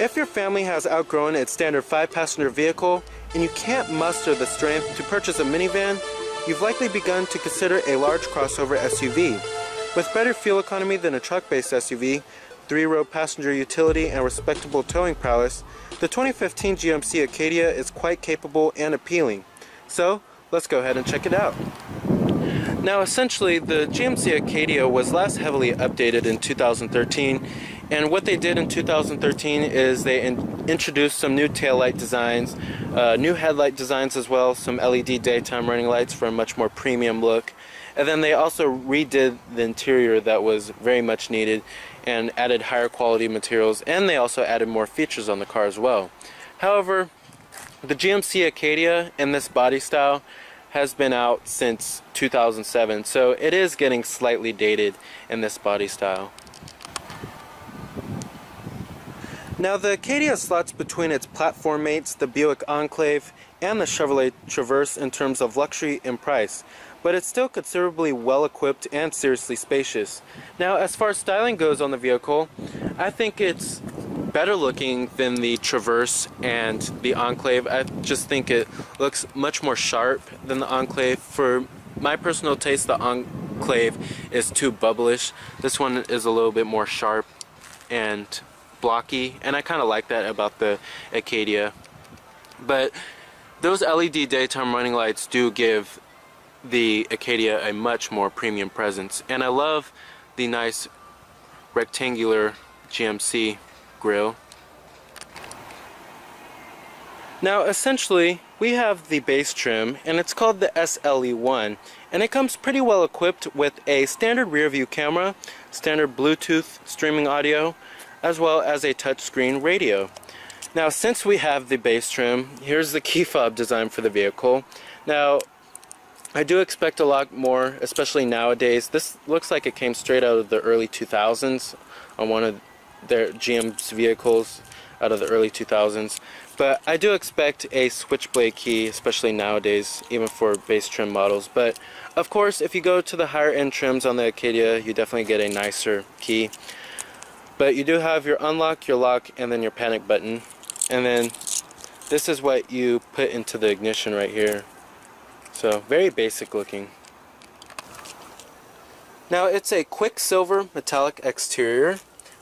If your family has outgrown its standard 5-passenger vehicle and you can't muster the strength to purchase a minivan, you've likely begun to consider a large crossover SUV. With better fuel economy than a truck-based SUV, 3-row passenger utility, and respectable towing prowess, the 2015 GMC Acadia is quite capable and appealing. So, let's go ahead and check it out. Now essentially, the GMC Acadia was last heavily updated in 2013, and what they did in 2013 is they introduced some new taillight designs, new headlight designs as well, some LED daytime running lights for a much more premium look, and then they also redid the interior that was very much needed and added higher quality materials, and they also added more features on the car as well. However, the GMC Acadia in this body style has been out since 2007, so it is getting slightly dated in this body style. Now the Acadia slots between its platform mates, the Buick Enclave and the Chevrolet Traverse in terms of luxury and price, but it's still considerably well equipped and seriously spacious. Now as far as styling goes on the vehicle, I think it's better looking than the Traverse and the Enclave. I just think it looks much more sharp than the Enclave. For my personal taste, the Enclave is too bubblish. This one is a little bit more sharp and blocky, and I kind of like that about the Acadia. But those LED daytime running lights do give the Acadia a much more premium presence, and I love the nice rectangular GMC grille. Now essentially we have the base trim, and it's called the SLE1, and it comes pretty well equipped with a standard rear view camera, standard Bluetooth streaming audio, as well as a touchscreen radio. Now since we have the base trim, here's the key fob design for the vehicle. Now I do expect a lot more, especially nowadays. This looks like it came straight out of the early 2000s on one of their GM's vehicles out of the early 2000s. But I do expect a switchblade key, especially nowadays, even for base trim models. But of course, if you go to the higher end trims on the Acadia, you definitely get a nicer key. But you do have your unlock, your lock, and then your panic button. And then this is what you put into the ignition right here. So very basic looking. Now it's a quicksilver metallic exterior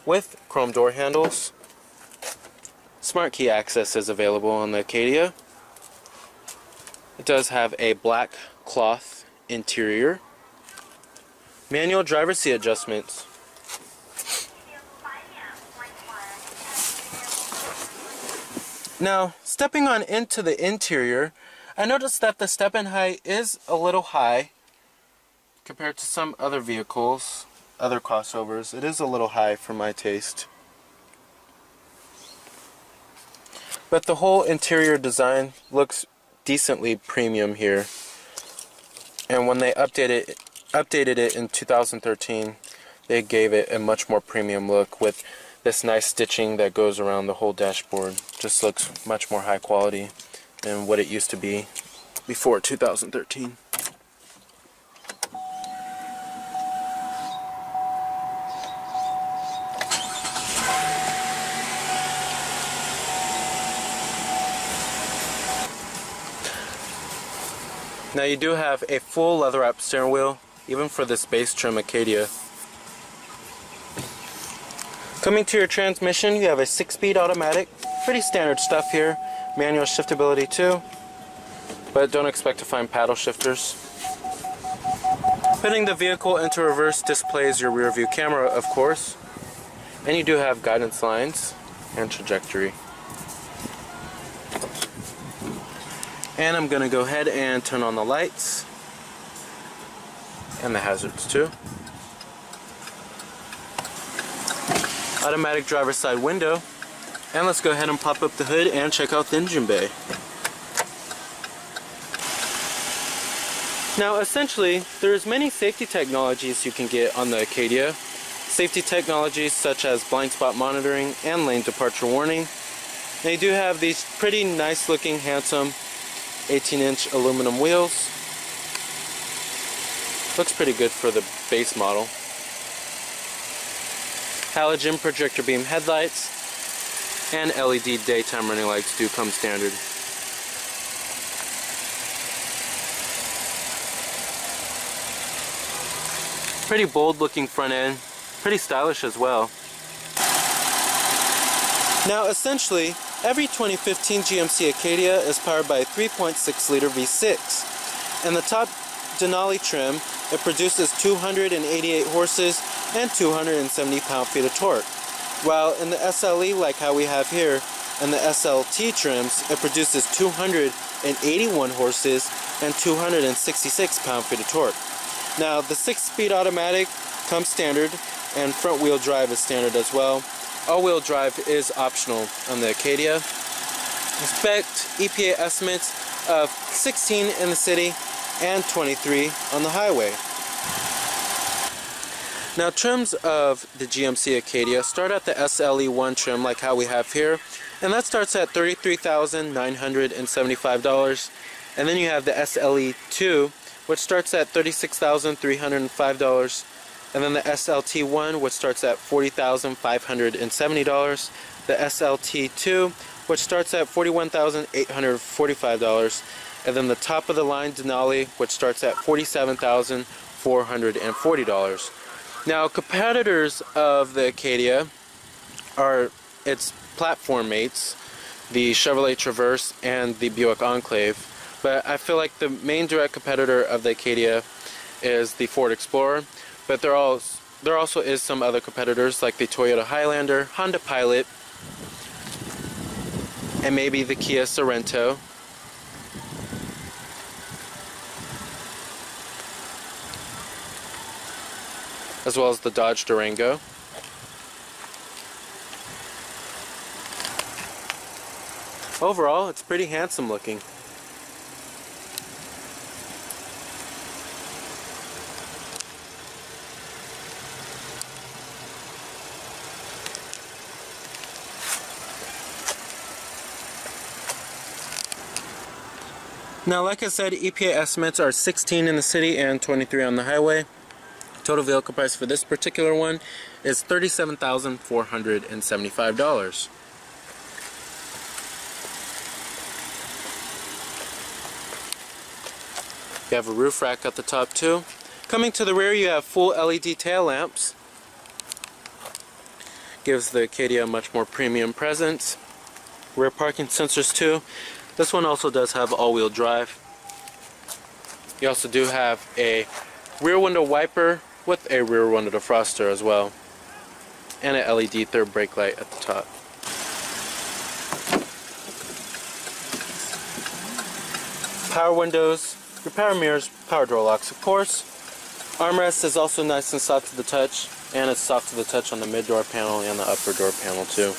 with chrome door handles. Smart key access is available on the Acadia. It does have a black cloth interior. Manual driver's seat adjustments. Now, stepping on into the interior, I noticed that the step-in height is a little high compared to some other vehicles, other crossovers. It is a little high for my taste. But the whole interior design looks decently premium here. And when they updated it in 2013, they gave it a much more premium look with this nice stitching that goes around the whole dashboard. Just looks much more high quality than what it used to be before 2013. Now you do have a full leather-wrapped steering wheel, even for this base trim Acadia. Coming to your transmission, you have a 6-speed automatic. Pretty standard stuff here. Manual shiftability too, but don't expect to find paddle shifters. Putting the vehicle into reverse displays your rear view camera, of course, and you do have guidance lines and trajectory. And I'm going to go ahead and turn on the lights and the hazards too. Automatic driver's side window. And let's go ahead and pop up the hood and check out the engine bay. Now essentially, there's many safety technologies you can get on the Acadia. Safety technologies such as blind spot monitoring and lane departure warning. They do have these pretty nice looking, handsome 18-inch aluminum wheels. Looks pretty good for the base model. Halogen projector beam headlights. and LED daytime running lights do come standard. Pretty bold looking front end, pretty stylish as well. Now essentially, every 2015 GMC Acadia is powered by a 3.6 liter V6. In the top Denali trim, it produces 288 horses and 270 pound-feet of torque. While in the SLE, like how we have here, in the SLT trims, it produces 281 horses and 266 pound-feet of torque. Now, the 6-speed automatic comes standard, and front-wheel drive is standard as well. All-wheel drive is optional on the Acadia. Expect EPA estimates of 16 in the city and 23 on the highway. Now, trims of the GMC Acadia start at the SLE1 trim like how we have here, and that starts at $33,975. And then you have the SLE2, which starts at $36,305. And then the SLT1, which starts at $40,570. The SLT2, which starts at $41,845. And then the top of the line Denali, which starts at $47,440. Now, competitors of the Acadia are its platform mates, the Chevrolet Traverse and the Buick Enclave. But I feel like the main direct competitor of the Acadia is the Ford Explorer. But there also is some other competitors like the Toyota Highlander, Honda Pilot, and maybe the Kia Sorento. As well as the Dodge Durango. Overall, it's pretty handsome looking. Now, like I said, EPA estimates are 16 in the city and 23 on the highway. Total vehicle price for this particular one is $37,475. You have a roof rack at the top too. Coming to the rear, you have full LED tail lamps. Gives the Acadia a much more premium presence. Rear parking sensors too. This one also does have all-wheel drive. You also do have a rear window wiper with a rear window defroster as well, and an LED third brake light at the top. Power windows, your power mirrors, power door locks of course. Armrest is also nice and soft to the touch, and it's soft to the touch on the mid door panel and the upper door panel too.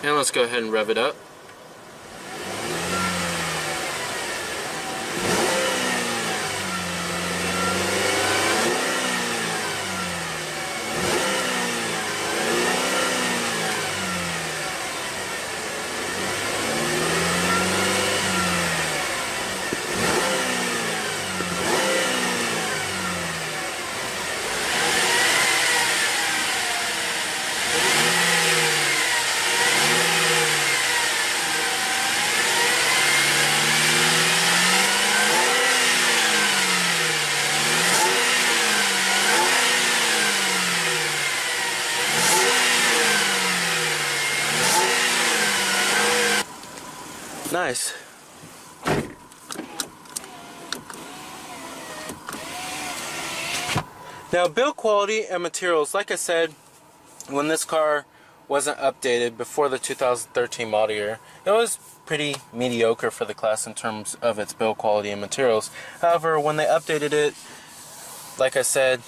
And let's go ahead and rev it up. Nice. Now, build quality and materials, like I said, when this car wasn't updated before the 2013 model year, it was pretty mediocre for the class in terms of its build quality and materials. However, when they updated it, like I said,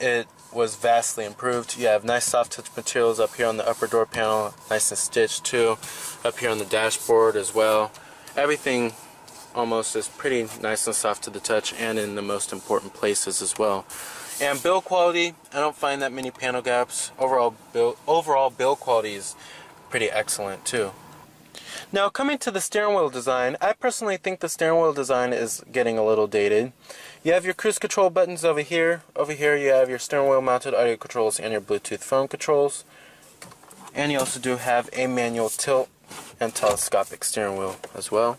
it was vastly improved. You have nice soft touch materials up here on the upper door panel, nice and stitched too, up here on the dashboard as well. Everything almost is pretty nice and soft to the touch, and in the most important places as well. And build quality, I don't find that many panel gaps. Overall build quality is pretty excellent too. Now, coming to the steering wheel design, I personally think the steering wheel design is getting a little dated. You have your cruise control buttons over here. Over here you have your steering wheel mounted audio controls and your Bluetooth phone controls. And you also do have a manual tilt and telescopic steering wheel as well.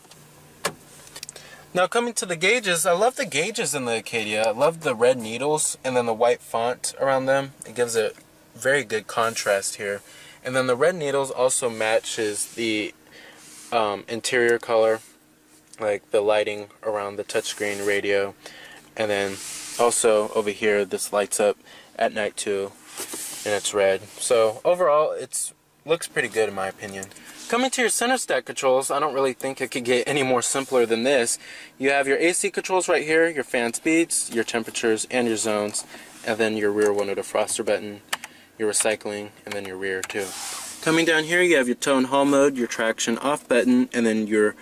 Now coming to the gauges, I love the gauges in the Acadia. I love the red needles and then the white font around them. It gives a very good contrast here. And then the red needles also matches the interior color, like the lighting around the touchscreen radio. And then also over here, this lights up at night too, and it's red. So overall, it looks pretty good in my opinion. Coming to your center stack controls, I don't really think it could get any more simpler than this. You have your AC controls right here, your fan speeds, your temperatures, and your zones, and then your rear window defroster button, your recycling, and then your rear too. Coming down here, you have your tow and haul mode, your traction off button, and then your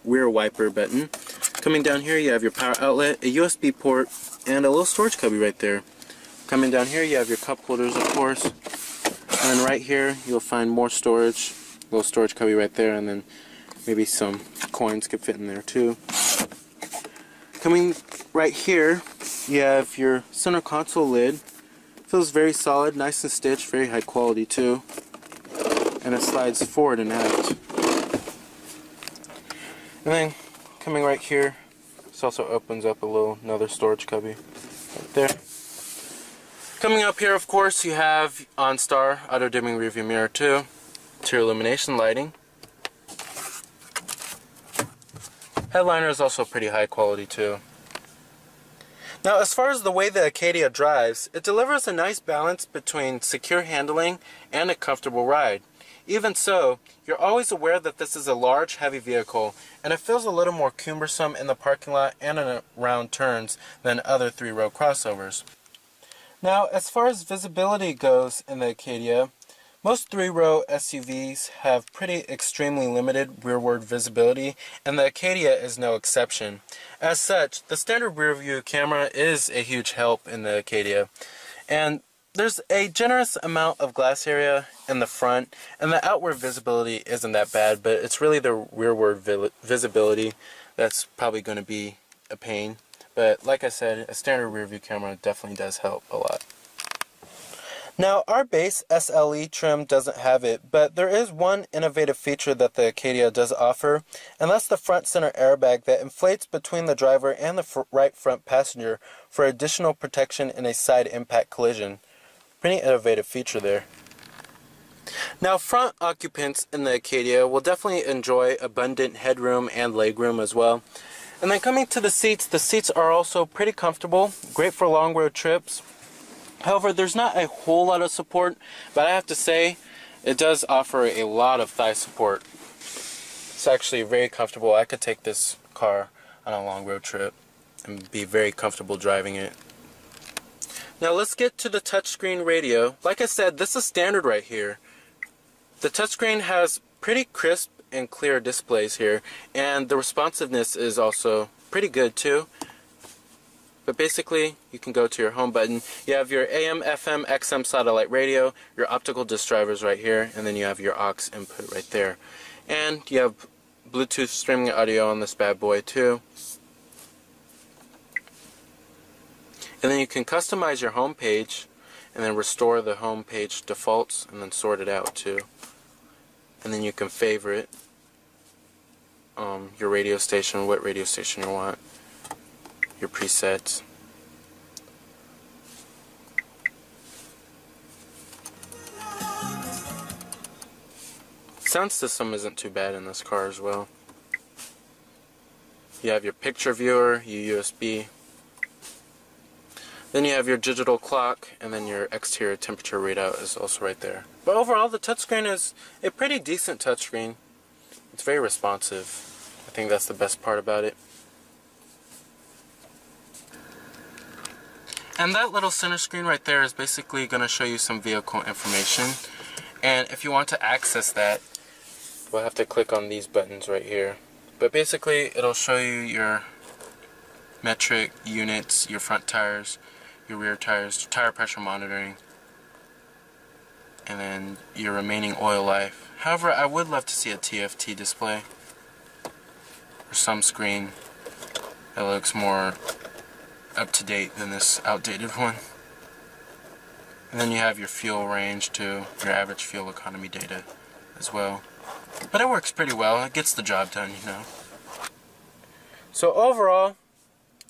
rear wiper button. Coming down here, you have your power outlet, a USB port, and a little storage cubby right there. Coming down here, you have your cup holders, of course, and then right here, you'll find more storage. Little storage cubby right there, and then maybe some coins could fit in there too. Coming right here, you have your center console lid. Feels very solid, nice and stitched, very high quality too. And it slides forward and out. And then coming right here, this also opens up another storage cubby right there. Coming up here, of course, you have OnStar auto dimming rearview mirror too. To your illumination lighting. Headliner is also pretty high quality too. Now as far as the way the Acadia drives, it delivers a nice balance between secure handling and a comfortable ride. Even so, you're always aware that this is a large, heavy vehicle, and it feels a little more cumbersome in the parking lot and in around turns than other three-row crossovers. Now as far as visibility goes in the Acadia, most three-row SUVs have pretty extremely limited rearward visibility, and the Acadia is no exception. As such, the standard rear view camera is a huge help in the Acadia. And there's a generous amount of glass area in the front, and the outward visibility isn't that bad, but it's really the rearward visibility that's probably going to be a pain. But like I said, a standard rear view camera definitely does help a lot. Now, our base SLE trim doesn't have it, but there is one innovative feature that the Acadia does offer, and that's the front center airbag that inflates between the driver and the right front passenger for additional protection in a side impact collision. Pretty innovative feature there. Now, front occupants in the Acadia will definitely enjoy abundant headroom and legroom as well. And then coming to the seats are also pretty comfortable, great for long road trips. However, there's not a whole lot of support, but I have to say, it does offer a lot of thigh support. It's actually very comfortable. I could take this car on a long road trip and be very comfortable driving it. Now let's get to the touchscreen radio. Like I said, this is standard right here. The touchscreen has pretty crisp and clear displays here, and the responsiveness is also pretty good too. But basically, you can go to your home button. You have your AM, FM, XM satellite radio, your optical disc drivers right here, and then you have your aux input right there. And you have Bluetooth streaming audio on this bad boy too. And then you can customize your home page, and then restore the home page defaults, and then sort it out too. And then you can favorite your radio station, what radio station you want. Your presets. Sound system isn't too bad in this car as well. You have your picture viewer, your USB. Then you have your digital clock, and then your exterior temperature readout is also right there. But overall, the touchscreen is a pretty decent touchscreen. It's very responsive. I think that's the best part about it. And that little center screen right there is basically going to show you some vehicle information. And if you want to access that, we'll have to click on these buttons right here. But basically, it'll show you your metric units, your front tires, your rear tires, tire pressure monitoring, and then your remaining oil life. However, I would love to see a TFT display or some screen that looks more up to date than this outdated one. And then you have your fuel range too, your average fuel economy data as well. But it works pretty well, it gets the job done, you know. So overall,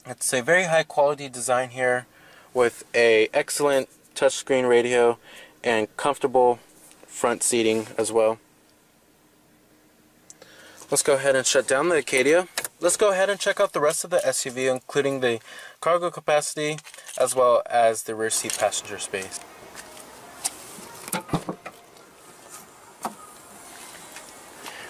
it's a very high quality design here with a excellent touchscreen radio and comfortable front seating as well. Let's go ahead and shut down the Acadia. Let's go ahead and check out the rest of the SUV, including the cargo capacity as well as the rear seat passenger space.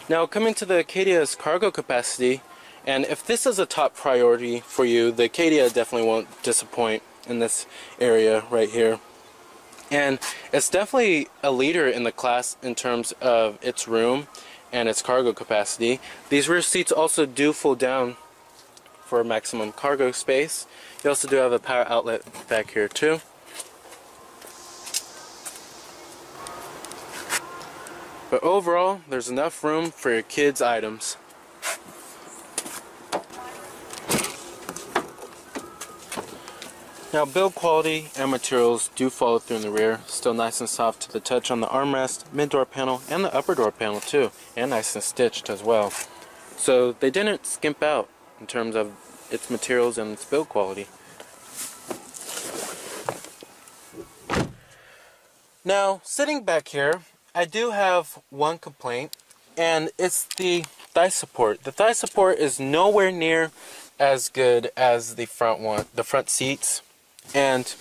Now coming to the Acadia's cargo capacity, and if this is a top priority for you, the Acadia definitely won't disappoint in this area right here. And it's definitely a leader in the class in terms of its room and its cargo capacity. These rear seats also do fold down for maximum cargo space. You also do have a power outlet back here too. But overall, there's enough room for your kids' items. Now, build quality and materials do follow through in the rear. Still nice and soft to the touch on the armrest, mid-door panel, and the upper door panel too. And nice and stitched as well. So they didn't skimp out in terms of its materials and its build quality. Now, sitting back here, I do have one complaint, and it's the thigh support. The thigh support is nowhere near as good as the front seats. And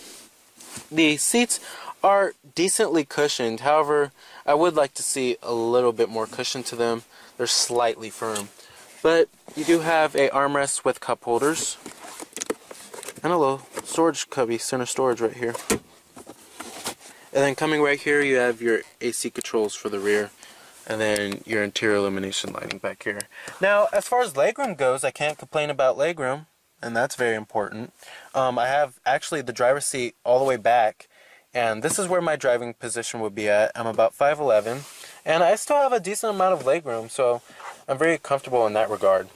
the seats are decently cushioned. However, I would like to see a little bit more cushion to them. They're slightly firm. But you do have a armrest with cup holders and a little storage cubby, center storage right here. And then coming right here, you have your AC controls for the rear, and then your interior illumination lighting back here. Now, as far as legroom goes, I can't complain about legroom, and that's very important. I have actually the driver's seat all the way back, and this is where my driving position would be at. I'm about 5'11", and I still have a decent amount of legroom, so I'm very comfortable in that regard.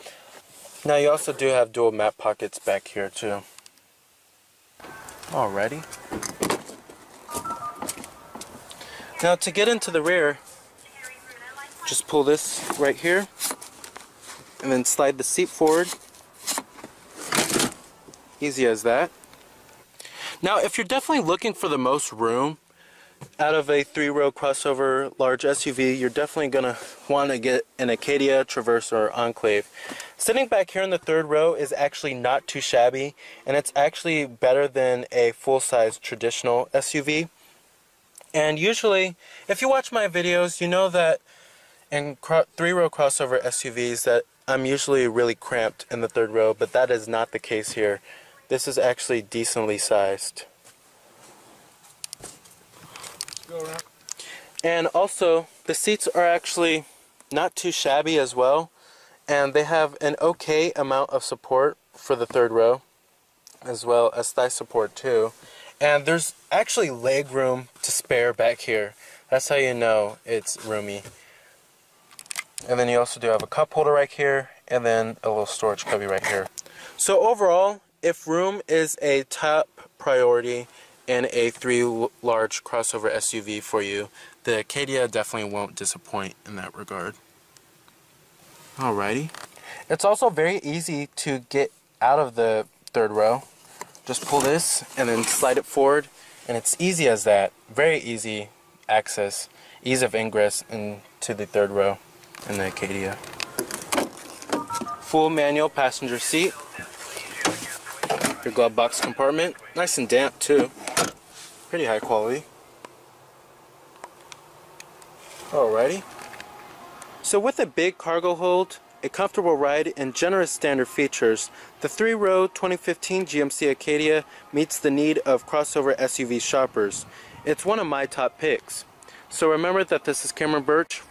Now, you also do have dual map pockets back here too. Alrighty. Now, to get into the rear, just pull this right here and then slide the seat forward. Easy as that. Now, if you're definitely looking for the most room out of a 3-row crossover large SUV, you're definitely going to want to get an Acadia, Traverse, or Enclave. Sitting back here in the 3rd row is actually not too shabby, and it's actually better than a full-size traditional SUV. And usually, if you watch my videos, you know that in 3-row crossover SUVs that I'm usually really cramped in the 3rd row, but that is not the case here. This is actually decently sized. And also, the seats are actually not too shabby as well, and they have an okay amount of support for the 3rd row, as well as thigh support too. And there's actually leg room to spare back here. That's how you know it's roomy. And then you also do have a cup holder right here, and then a little storage cubby right here. So overall, if room is a top priority in a 3-large crossover SUV for you, the Acadia definitely won't disappoint in that regard. Alrighty. It's also very easy to get out of the 3rd row. Just pull this and then slide it forward, and it's easy as that. Very easy access, ease of ingress into the 3rd row in the Acadia. Full manual passenger seat. Your glove box compartment, nice and damp too. Pretty high quality. Alrighty. So with a big cargo hold, a comfortable ride, and generous standard features, the 3-row 2015 GMC Acadia meets the need of crossover SUV shoppers. It's one of my top picks. So remember that this is Cameron Birch